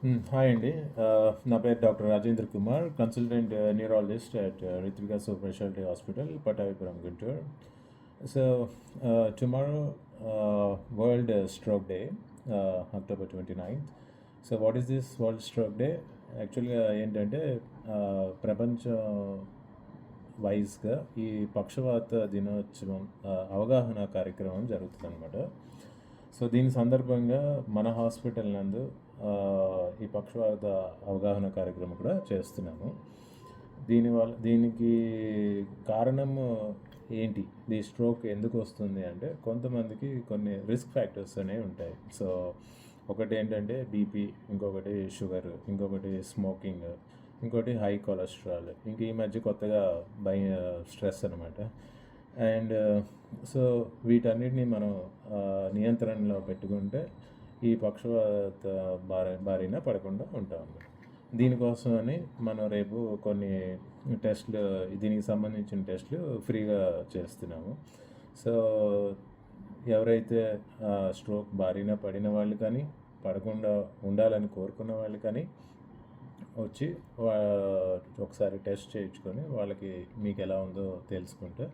Hi అండి. నా పేరు doctor Rajendra Kumar, consultant neurologist at Ritvika super speciality hospital, Pattabhipuram, Guntur. So tomorrow world stroke day, October 29th. So what is this world stroke day? యాక్చువల్గా ఏంటంటే ప్రపంచ వైజ్గా ఈ పక్షవాత దినోత్సవం అవగాహన కార్యక్రమం జరుగుతుంది అనమాట. సో దీని సందర్భంగా మన హాస్పిటల్ నందు ఈ పక్షవాత అవగాహన కార్యక్రమం కూడా చేస్తున్నాము. దీనికి కారణము ఏంటి, ఈ స్ట్రోక్ ఎందుకు వస్తుంది అంటే కొంతమందికి కొన్ని రిస్క్ ఫ్యాక్టర్స్ అనేవి ఉంటాయి. సో ఒకటి ఏంటంటే బీపీ, ఇంకొకటి షుగర్, ఇంకొకటి స్మోకింగ్, ఇంకోటి హై కొలెస్ట్రాల్, ఇంక ఈ మధ్య కొత్తగా స్ట్రెస్ అనమాట. అండ్ సో వీటన్నిటిని మనం నియంత్రణలో పెట్టుకుంటే ఈ పక్షవాత బారిన పడకుండా ఉంటాం. దీనికోసమని మనం రేపు కొన్ని టెస్ట్లు, దీనికి సంబంధించిన టెస్ట్లు ఫ్రీగా చేస్తున్నాము. సో ఎవరైతే స్ట్రోక్ బారిన పడిన వాళ్ళు కానీ, పడకుండా ఉండాలని కోరుకున్న వాళ్ళు కానీ వచ్చి ఒకసారి టెస్ట్ చేయించుకొని వాళ్ళకి మీకు ఎలా ఉందో తెలుసుకుంటే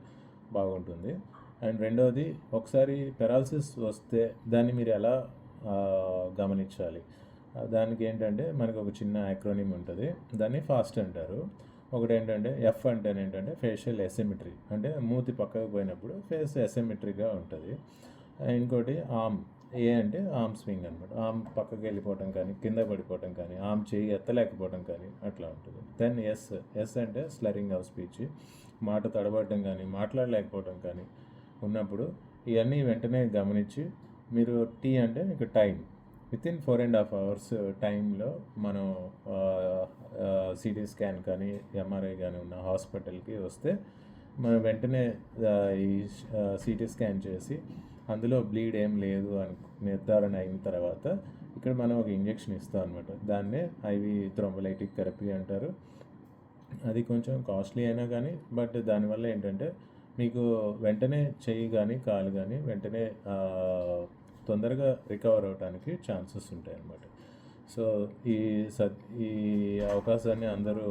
బాగుంటుంది. అండ్ రెండవది, ఒకసారి పెరాలసిస్ వస్తే దాన్ని మీరు ఎలా గమనించాలి? దానికి ఏంటంటే మనకు ఒక చిన్న యాక్రోనిమ్ ఉంటుంది, దాన్ని ఫాస్ట్ అంటారు. ఒకటి ఏంటంటే ఎఫ్ అంటే ఏంటంటే ఫేషియల్ ఎసిమెట్రీ, అంటే మూతి పక్కకు పోయినప్పుడు ఫేస్ ఎసిమెట్రీగా ఉంటుంది. ఇంకోటి ఆర్మ్, ఏ అంటే ఆర్మ్ స్వింగ్ అనమాట, ఆర్మ్ పక్కకి వెళ్ళిపోవటం కానీ, కింద పడిపోవటం కానీ, ఆర్మ్ చేయి ఎత్తలేకపోవడం కానీ అట్లా ఉంటుంది. దెన్ ఎస్ అంటే స్లరింగ్ ఆఫ్ స్పీచ్, మాట తడబడటం కానీ, మాట్లాడలేకపోవడం కానీ ఉన్నప్పుడు ఇవన్నీ వెంటనే గమనించి మీరు టీ అంటే ఇక టైం, వితిన్ 4.5 hours టైంలో మనం సిటీ స్కాన్ కానీ ఎంఆర్ఐ కానీ ఉన్న హాస్పిటల్కి వస్తే మనం వెంటనే ఈ సిటీ స్కాన్ చేసి అందులో బ్లీడ్ ఏం లేదు అని నిర్ధారణ అయిన తర్వాత ఇక్కడ మనం ఒక ఇంజెక్షన్ ఇస్తాం అనమాట. దాన్నే ఐవి థ్రోంబోలైటిక్ థెరపీ అంటారు. అది కొంచెం కాస్ట్లీ అయినా కానీ, బట్ దానివల్ల ఏంటంటే మీకు వెంటనే చెయ్యి కానీ కాలు కానీ వెంటనే తొందరగా రికవర్ అవడానికి ఛాన్సెస్ ఉంటాయి అన్నమాట. సో ఈ అవకాశాన్ని అందరూ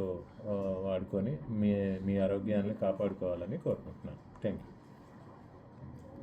వాడుకొని మీ మీ ఆరోగ్యాన్ని కాపాడుకోవాలని కోరుకుంటున్నాను. Thank you.